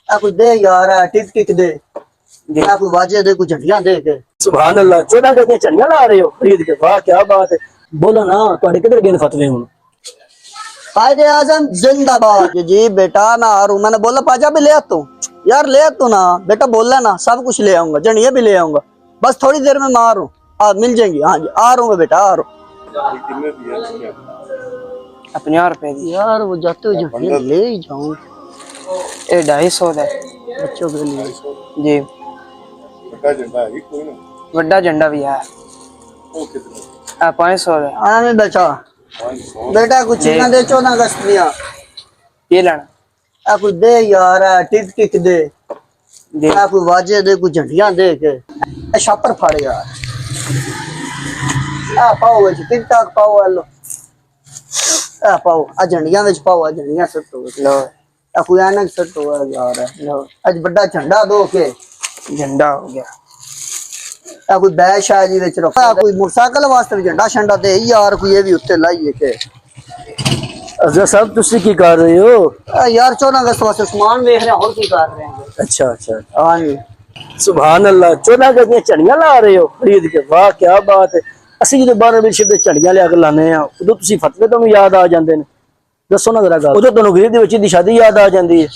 कुछ दे यार, टिक टिक दे, कोई वाजे दे, कुछ झंडियां दे के। सुभान अल्लाह, 14 गज दी झंडियां ला रहे हो खरीद के, वाह क्या बात है। बोलो ना तुहाडे किधर गए फतवे हुन? कायदे आजम जिंदाबाद। जी बेटा मैं आ रहा हूँ, मैंने बोला पाजा भी ले आता हूँ यार, ले आता हूँ ना बेटा, बोला ना सब कुछ ले आऊंगा, झंडियां भी ले आऊंगा, बस थोड़ी देर में मैं आ रहा हूँ। मिल जाएंगी, हाँ जी आ रहा हूँ बेटा, आ रहा हूँ। 50 रुपए की यार वो जाते हुए झंडियां ले ही जाऊँ ये 250 है बच्चों के लिए। जी। बड़ा झंडा है कोई ना, बड़ा झंडा भी है, वो कितना 500 है। आना नहीं बेटा, 500 बेटा कुछ चीज़ें दे, 14 अगस्त दिया ये लेना कुछ दे यार, टिक टिक दे, दे। कोई वाजे दे, कुछ झंडियां दे के। छापर फाड़ यार, पाओ टिक टाक पाओ, लो पाओ, झंडियां विच पाओ, झंडियां सट्टो लो कोई ऐनक सट्टो यार, लो अज बड़ा झंडा दो के, झंडा हो गया। कोई बैश है जी विच रखो, कोई मोटरसाइकिल वास्ते भी झंडा शंडा दे यार, कोई ये भी उत्ते लाइए के। अजहर साहब तुसी की कर रहे हो? यार 14 अगस्त वास्ते सामान देख रहे हैं, और की कर रहे हैं। अच्छा अच्छा, हाँ जी सुभान अल्लाह, 14 गज दी झंडियां ला रहे हो खरीद के, वाह क्या बात है। ਅਸੀਂ ਜਦੋਂ 12 ਵਿਸ਼ੇ ਦੇ ਝੜੀਆਂ ਲਿਆ ਕੇ ਲਾਣੇ ਆ, ਉਦੋਂ ਤੁਸੀਂ ਫਤਵੇ ਤੁਹਾਨੂੰ ਯਾਦ ਆ ਜਾਂਦੇ ਨੇ। ਦੱਸੋ ਨਾ ਜ਼ਰਾ ਗੱਲ, ਉਦੋਂ ਤੁਹਾਨੂੰ ਗਰੀਬ ਦੇ ਵਿੱਚ ਦੀ ਸ਼ਾਦੀ ਯਾਦ ਆ ਜਾਂਦੀ ਹੈ,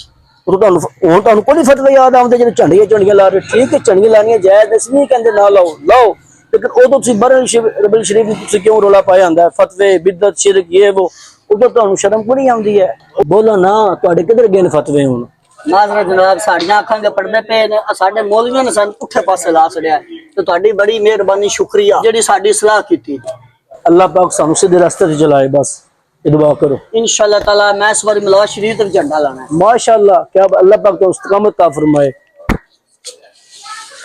ਉਦੋਂ ਤੁਹਾਨੂੰ ਹੁਣ ਤੁਹਾਨੂੰ ਕੋਈ ਫਤਵੇ ਯਾਦ ਆਉਂਦੇ ਜਿਹੜੇ ਝੰਡੀਆਂ ਲਾ ਰਹੇ। ਠੀਕ ਹੈ ਝੰਡੀਆਂ ਲਾਣੀਆਂ ਜਾਇਜ਼, ਅਸੀਂ ਨਹੀਂ ਕਹਿੰਦੇ ਨਾ ਲਾਓ, ਲਾਓ, ਲੇਕਿਨ ਉਦੋਂ ਤੁਸੀਂ 12 ਰਬੀਉਲ ਸ਼ਰੀਫ ਦੀ ਤੁਸੀਂ ਕਿਉਂ ਰੌਲਾ ਪਾਇਆ ਹੁੰਦਾ ਫਤਵੇ ਬਿਦਅਤ ਸ਼ਿਰਕ ਇਹ वो, ਉਦੋਂ ਤੁਹਾਨੂੰ ਸ਼ਰਮ ਕੋਈ ਨਹੀਂ ਆਉਂਦੀ ਹੈ? ਬੋਲੋ ਨਾ ਤੁਹਾਡੇ ਕਿੱਧਰ ਗਏ ਨੇ ਫਤਵੇ ਹੁਣ? माजरा जनाब, साड़ियां अखां के पर्दे पे ने, साडे मौलवियों ने सन पुठे पासे ला छड़िया, तो तुहाडी बड़ी मेहरबानी, शुक्रिया जेड़ी साडी सलाह कीती। अल्लाह पाक सानू सीधे रास्ते ते चलाए, बस ये दुआ करो इंशाअल्लाह ताला। मैं इस बार मिलाद शरीफ तक झंडा लाना है। माशाअल्लाह, क्या अल्लाह पाक तो इस्तकामत अता फरमाए।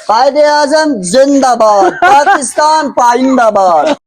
कायदे आजम जिंदाबाद, पाकिस्तान पाइंदाबाद।